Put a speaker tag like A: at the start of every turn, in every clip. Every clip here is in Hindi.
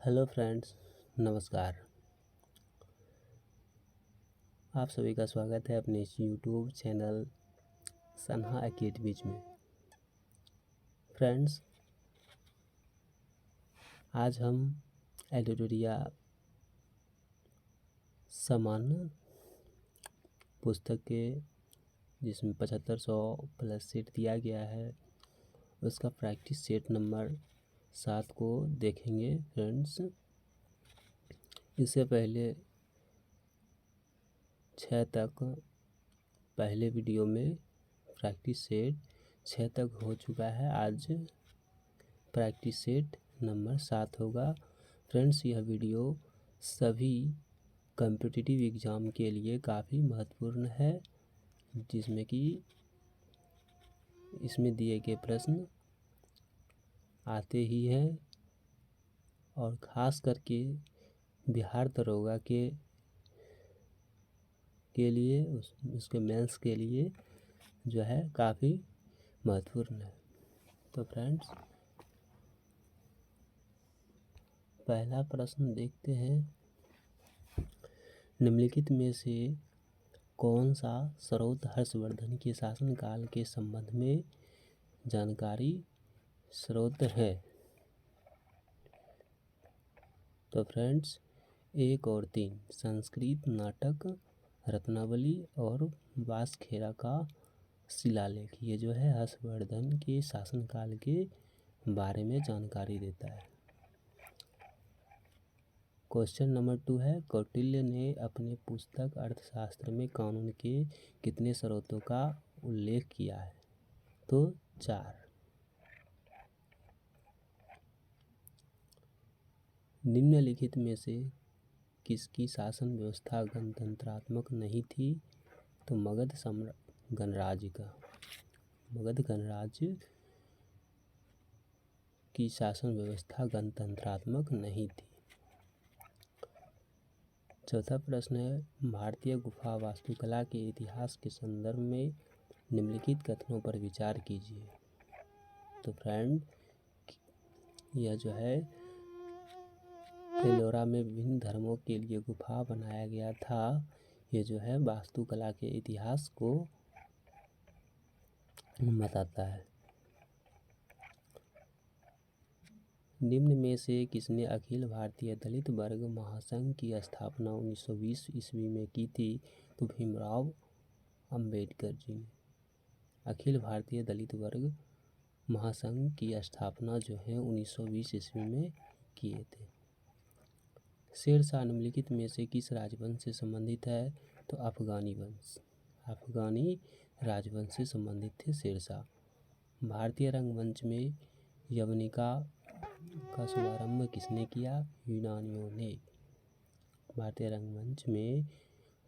A: हेलो फ्रेंड्स, नमस्कार। आप सभी का स्वागत है अपने इस यूट्यूब चैनल सन्हा एकेडमीज में। फ्रेंड्स, आज हम एडिटोरिया सामान्य पुस्तक के जिसमें 7500 प्लस सेट दिया गया है उसका प्रैक्टिस सेट नंबर 7 को देखेंगे। फ्रेंड्स, इससे पहले 6 तक पहले वीडियो में प्रैक्टिस सेट 6 तक हो चुका है। आज प्रैक्टिस सेट नंबर 7 होगा। फ्रेंड्स, यह वीडियो सभी कॉम्पिटिटिव एग्ज़ाम के लिए काफ़ी महत्वपूर्ण है, जिसमें कि इसमें दिए गए प्रश्न आते ही हैं और ख़ास करके बिहार दरोगा के लिए उसके मेंस के लिए जो है काफ़ी महत्वपूर्ण है। तो फ्रेंड्स, पहला प्रश्न देखते हैं। निम्नलिखित में से कौन सा स्रोत हर्षवर्धन के शासनकाल के संबंध में जानकारी स्रोत है? तो फ्रेंड्स, 1 और 3 संस्कृत नाटक रत्नावली और बासखेरा का शिलालेख, ये जो है हर्षवर्धन के शासनकाल के बारे में जानकारी देता है। क्वेश्चन नंबर 2 है, कौटिल्य ने अपने पुस्तक अर्थशास्त्र में कानून के कितने स्रोतों का उल्लेख किया है? तो 4। निम्नलिखित में से किसकी शासन व्यवस्था गणतंत्रात्मक नहीं थी? तो मगध गणराज्य का। मगध गणराज्य की शासन व्यवस्था गणतंत्रात्मक नहीं थी। चौथा प्रश्न है, भारतीय गुफा वास्तुकला के इतिहास के संदर्भ में निम्नलिखित कथनों पर विचार कीजिए। तो फ्रेंड, यह जो है एलोरा में विभिन्न धर्मों के लिए गुफा बनाया गया था। ये जो है वास्तुकला के इतिहास को बताता है। निम्न में से किसने अखिल भारतीय दलित वर्ग महासंघ की स्थापना 1920 ईस्वी में की थी? तो भीमराव अंबेडकर जी ने अखिल भारतीय दलित वर्ग महासंघ की स्थापना जो है 1920 ईस्वी में किए थे। शेरशाह निम्नलिखित में से किस राजवंश से संबंधित है? तो अफगानी वंश। अफगानी राजवंश से संबंधित थे शेरशाह। भारतीय रंगमंच में यवनिका का शुभारंभ किसने किया? यूनानियों ने। भारतीय रंगमंच में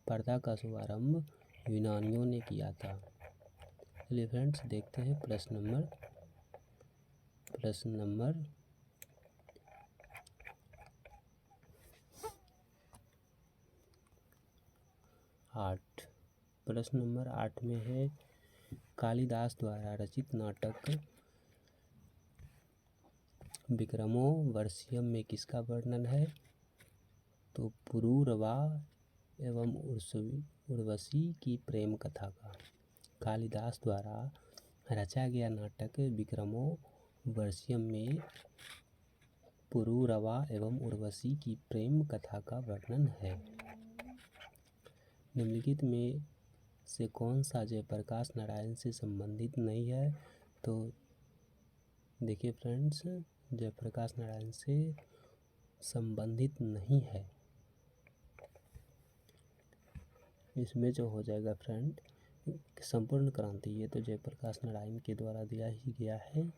A: पर्दा का शुभारंभ यूनानियों ने किया था। चलिए फ्रेंड्स, देखते हैं प्रश्न नंबर 8। प्रश्न नंबर 8 में है, कालिदास द्वारा रचित नाटक विक्रमोर्वशीयम में किसका वर्णन है? तो पुरूरवा एवं उर्वशी की प्रेम कथा का। कालिदास द्वारा रचा गया नाटक विक्रमोर्वशीयम में पुरूरवा एवं उर्वशी की प्रेम कथा का वर्णन है। निम्नलिखित में से कौन सा जयप्रकाश नारायण से संबंधित नहीं है? तो देखिए फ्रेंड्स, जयप्रकाश नारायण से संबंधित नहीं है। इसमें जो हो जाएगा फ्रेंड, संपूर्ण क्रांति, ये तो जयप्रकाश नारायण के द्वारा दिया ही गया है।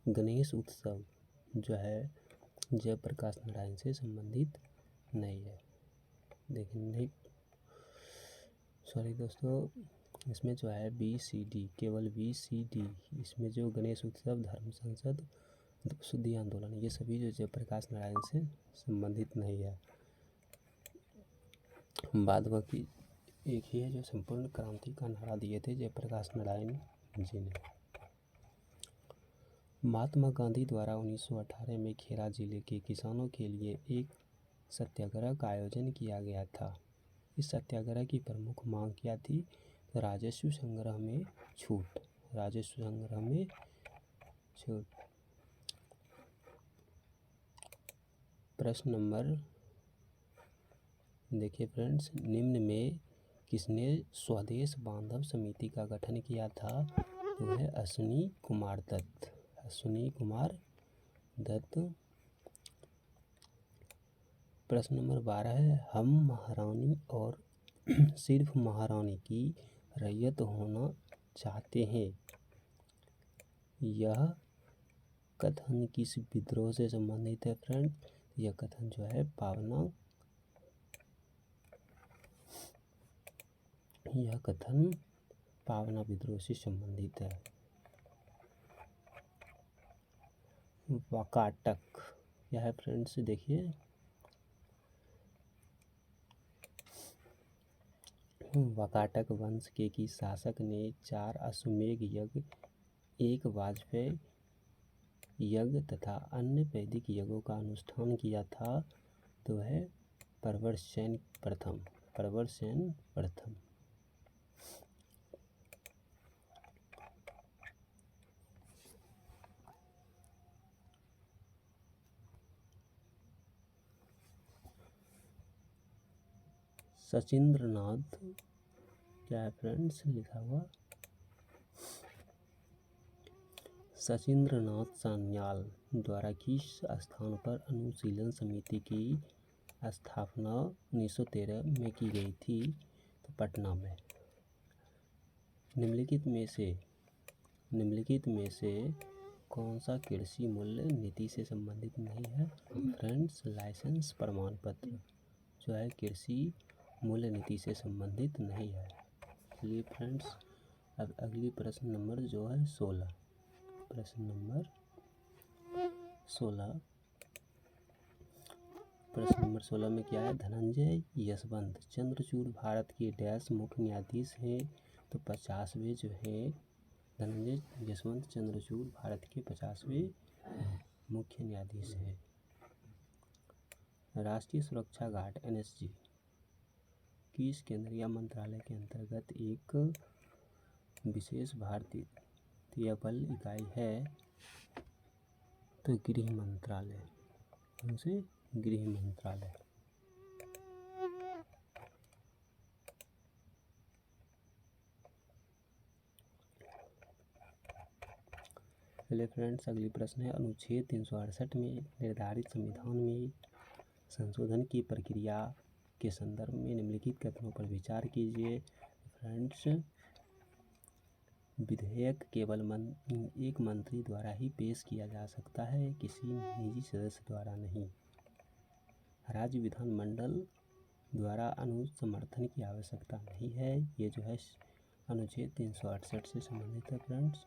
A: गणेश उत्सव जो है जयप्रकाश नारायण से संबंधित नहीं है। देखिए सॉरी दोस्तों, इसमें जो है BCD, केवल BCD, इसमें जो गणेश उत्सव, धर्म संसद, शुद्धि आंदोलन, ये सभी जो जयप्रकाश नारायण से संबंधित नहीं है। बाद बाकी एक ही है जो संपूर्ण क्रांति का नारा दिए थे जयप्रकाश नारायण जी ने। महात्मा गांधी द्वारा 1918 में खेड़ा जिले के किसानों के लिए एक सत्याग्रह का आयोजन किया गया था। इस सत्याग्रह की प्रमुख मांग क्या थी? तो राजस्व संग्रह में छूट। राजस्व संग्रह में छूट। प्रश्न नंबर देखिए फ्रेंड्स, निम्न में किसने स्वदेश बांधव समिति का गठन किया था? तो है अश्विनी कुमार दत्त। अश्विनी कुमार दत्त। प्रश्न नंबर 12 है, हम महारानी और सिर्फ महारानी की रैयत होना चाहते हैं। यह कथन किस विद्रोह से संबंधित है फ्रेंड? यह कथन जो है पावना, यह कथन पावना विद्रोह से संबंधित है। वाकाटक, यह है फ्रेंड्स देखिए वाकाटक वंश के की शासक ने 4 अश्वमेध यज्ञ, 1 वाजपेयी यज्ञ तथा अन्य वैदिक यज्ञों का अनुष्ठान किया था। तो है प्रवरसेन प्रथम। प्रवरसेन प्रथम। सचिंद्रनाथ, क्या है फ्रेंड्स लिखा हुआ? सचिंद्रनाथ सान्याल द्वारा किस स्थान पर अनुशीलन समिति की स्थापना 1913 में की गई थी? तो पटना में। निम्नलिखित में से कौन सा कृषि मूल्य नीति से संबंधित नहीं है? फ्रेंड्स लाइसेंस प्रमाण पत्र जो है कृषि मूल्य नीति से संबंधित नहीं है। चलिए फ्रेंड्स, अब अगली प्रश्न नंबर जो है 16। प्रश्न नंबर 16। प्रश्न नंबर 16 में क्या है? धनंजय यशवंत चंद्रचूड़ भारत के डैश मुख्य न्यायाधीश हैं। तो 50वें जो है धनंजय यशवंत चंद्रचूड़ भारत के 50वें मुख्य न्यायाधीश हैं। राष्ट्रीय सुरक्षा गार्ड NSG किस केंद्रीय मंत्रालय के अंतर्गत एक विशेष भारतीय बल इकाई है? तो गृह मंत्रालय। उनसे गृह मंत्रालय। चलिए फ्रेंड्स, अगली प्रश्न है, अनुच्छेद 368 में निर्धारित संविधान में संशोधन की प्रक्रिया के संदर्भ में निम्नलिखित कथनों पर विचार कीजिए। फ्रेंड्स, विधेयक केवल एक मंत्री द्वारा ही पेश किया जा सकता है, किसी निजी सदस्य द्वारा नहीं। राज्य विधानमंडल द्वारा अनुसमर्थन की आवश्यकता नहीं है। ये जो है अनुच्छेद 368 से संबंधित है फ्रेंड्स।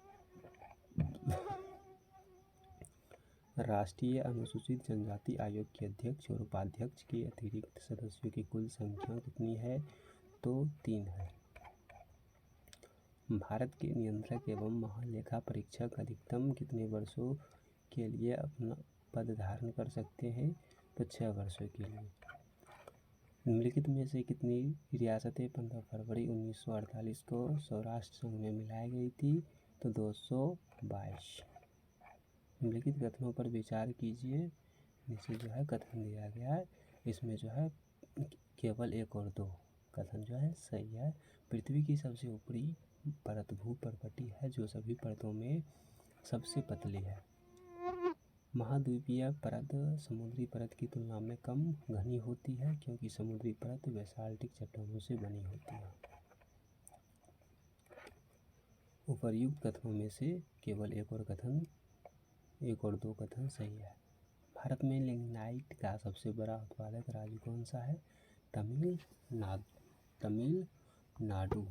A: राष्ट्रीय अनुसूचित जनजाति आयोग के अध्यक्ष और उपाध्यक्ष के अतिरिक्त सदस्यों की कुल संख्या कितनी है? तो 3 है। भारत के नियंत्रक एवं महालेखा परीक्षक अधिकतम कितने वर्षों के लिए अपना पद धारण कर सकते हैं? तो 6 वर्षों के लिए। निम्नलिखित में से कितनी रियासतें 15 फरवरी 1948 को सौराष्ट्र संघ में मिलाई गई थी? तो 222। निम्नलिखित कथनों पर विचार कीजिए। नीचे जो है कथन दिया गया है, इसमें जो है केवल 1 और 2 कथन जो है सही है। पृथ्वी की सबसे ऊपरी परत भूपर्वतीय है, जो सभी परतों में सबसे पतली है। महाद्वीपीय परत समुद्री परत की तुलना में कम घनी होती है, क्योंकि समुद्री परत बेसाल्टिक चट्टानों से बनी होती है। उपर्युक्त कथनों में से केवल 1 और 2 कथन सही है। भारत में लिग्नाइट का सबसे बड़ा उत्पादक राज्य कौन सा है? तमिलनाडु।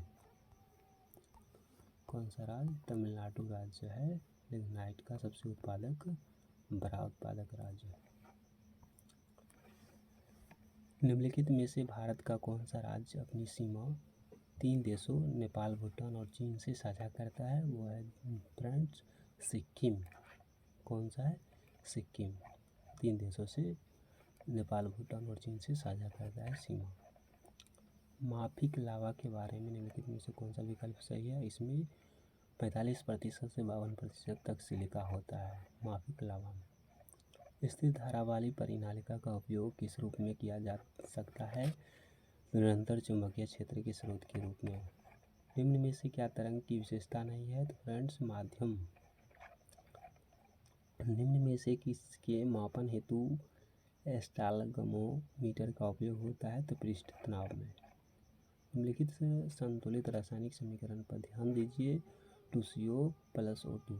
A: कौन सा राज्य? तमिलनाडु राज्य है लिग्नाइट का सबसे बड़ा उत्पादक राज्य है। निम्नलिखित में से भारत का कौन सा राज्य अपनी सीमा 3 देशों नेपाल, भूटान और चीन से साझा करता है? वो है फ्रेंड्स सिक्किम। कौन सा है? सिक्किम। 3 देशों से, नेपाल, भूटान और चीन से साझा करता है सीमा। माफिक लावा के बारे में निम्नलिखित में से कौन सा विकल्प सही है? इसमें 45% से 52% तक सिलिका होता है माफिक लावा में। स्थिर धारा वाली परिनालिका का उपयोग किस रूप में किया जा सकता है? निरंतर चुंबकीय क्षेत्र के स्रोत के रूप में। निम्न में से क्या तरंग की विशेषता नहीं है? तो फ्रेंड्स माध्यम। निम्न में से किसके मापन हेतु एस्टालगमोमीटर का उपयोग होता है? तो पृष्ठ तनाव में। निम्नलिखित संतुलित रासायनिक समीकरण पर ध्यान दीजिए। 2CO + O2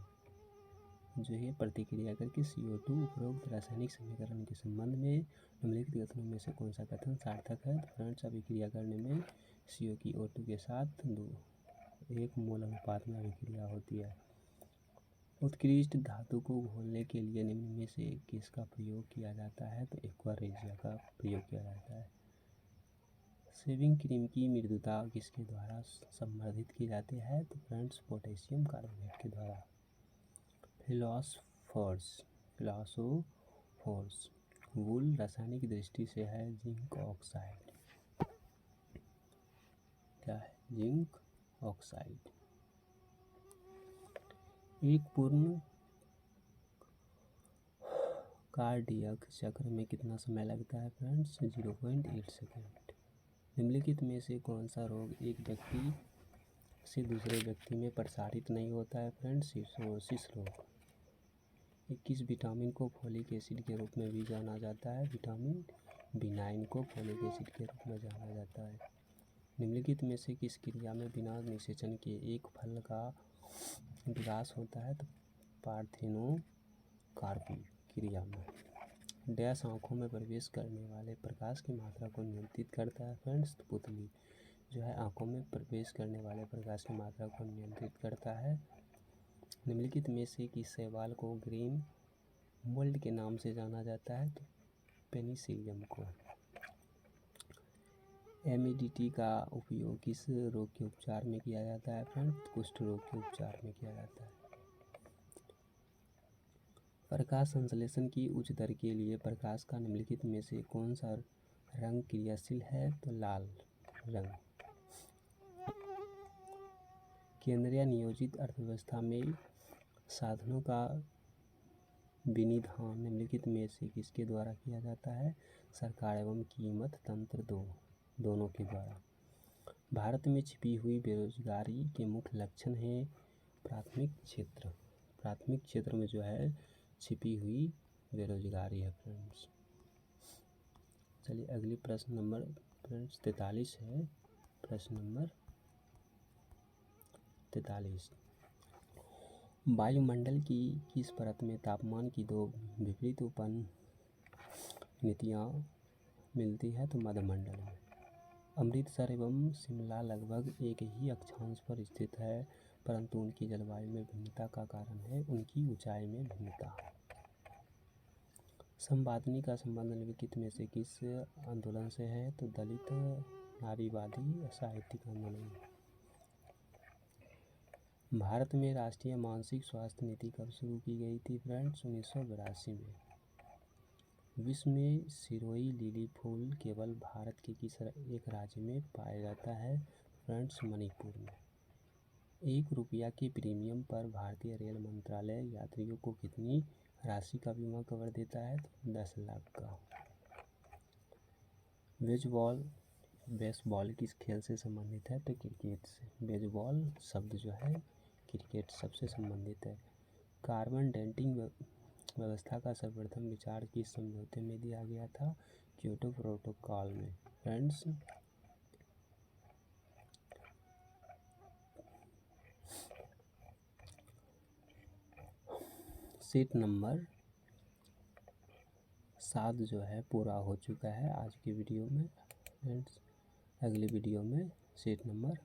A: जो है प्रतिक्रिया करके CO2 उपरोक्त रासायनिक समीकरण के संबंध में निम्नलिखित कथनों में से कौन सा कथन सार्थक है? तो फ्रेंड्स अभिक्रिया करने में CO की O2 के साथ 1 मोल अनुपात में अभिक्रिया होती है। उत्कृष्ट धातु को घोलने के लिए निम्न में से किसका प्रयोग किया जाता है? तो एक्वा रेजिया का प्रयोग किया जाता है। शेविंग क्रीम की मृदुता किसके द्वारा संवर्धित की जाती है? तो फ्रेंड्स पोटेशियम कार्बोनेट के द्वारा। फिलॉसोफोर्स वूल रासायनिक दृष्टि से है जिंक ऑक्साइड। क्या है? Zinc oxide. एक पूर्ण कार्डियक चक्र में कितना समय लगता है? Friends 0.8 second. निम्नलिखित में से कौन सा रोग एक व्यक्ति से दूसरे व्यक्ति में प्रसारित नहीं होता है? फ्रेंड्स सिरोसिस रोग। 21 विटामिन को फोलिक एसिड के रूप में भी जाना जाता है। विटामिन B9 को फोलिक एसिड के रूप में जाना जाता है। निम्नलिखित में से किस क्रिया में बिना निषेचन के एक फल का विकास होता है? तो पार्थेनोकार्पी क्रिया में। डैश आँखों में प्रवेश करने वाले प्रकाश की मात्रा को नियंत्रित करता है? फ्रेंड्स पुतली जो है आँखों में प्रवेश करने वाले प्रकाश की मात्रा को नियंत्रित करता है। निम्नलिखित में से किस शैवाल को ग्रीन मोल्ड के नाम से जाना जाता है? तो पेनिसिलियम को। एमिडिटी का उपयोग किस रोग के उपचार में किया जाता है? फ्रेंड्स कुष्ठ रोग के उपचार में किया जाता है। प्रकाश संश्लेषण की उच्च दर के लिए प्रकाश का निम्नलिखित में से कौन सा रंग क्रियाशील है? तो लाल रंग। केंद्रीय नियोजित अर्थव्यवस्था में साधनों का विनिधान निम्नलिखित में से किसके द्वारा किया जाता है? सरकार एवं कीमत तंत्र दोनों के द्वारा। भारत में छिपी हुई बेरोजगारी के मुख्य लक्षण हैं प्राथमिक क्षेत्र में जो है छिपी हुई बेरोजगारी है फ्रेंड्स। चलिए अगली प्रश्न नंबर फ्रेंड्स 43 है। प्रश्न नंबर 43। वायुमंडल की किस परत में तापमान की 2 विपरीत उपनीतियाँ मिलती है? तो मध्यमंडल में। अमृतसर एवं शिमला लगभग एक ही अक्षांश पर स्थित है, परंतु उनकी जलवायु में भिन्नता का कारण है उनकी ऊंचाई में भिन्नता। संवादिनी का संबंध निम्नलिखित में से किस आंदोलन से है? तो दलित नारीवादी साहित्यिक आंदोलन। भारत में राष्ट्रीय मानसिक स्वास्थ्य नीति कब शुरू की गई थी? फ्रेंड्स 1982 में। विश्व में सिरोही लिली फूल केवल भारत के किस एक राज्य में पाया जाता है? फ्रेंड्स मणिपुर में। 1 रुपया के प्रीमियम पर भारतीय रेल मंत्रालय यात्रियों को कितनी राशि का बीमा कवर देता है? तो 10 लाख का। बेसबॉल किस खेल से संबंधित है? तो क्रिकेट से। बेसबॉल शब्द जो है क्रिकेट सबसे संबंधित है। कार्बन डेटिंग व्यवस्था का सर्वप्रथम विचार किस समझौते में दिया गया था? क्योटो प्रोटोकॉल में। फ्रेंड्स सेट नंबर 7 जो है पूरा हो चुका है आज की वीडियो में। फ्रेंड्स अगली वीडियो में सेट नंबर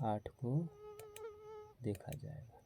A: 8 को देखा जाएगा।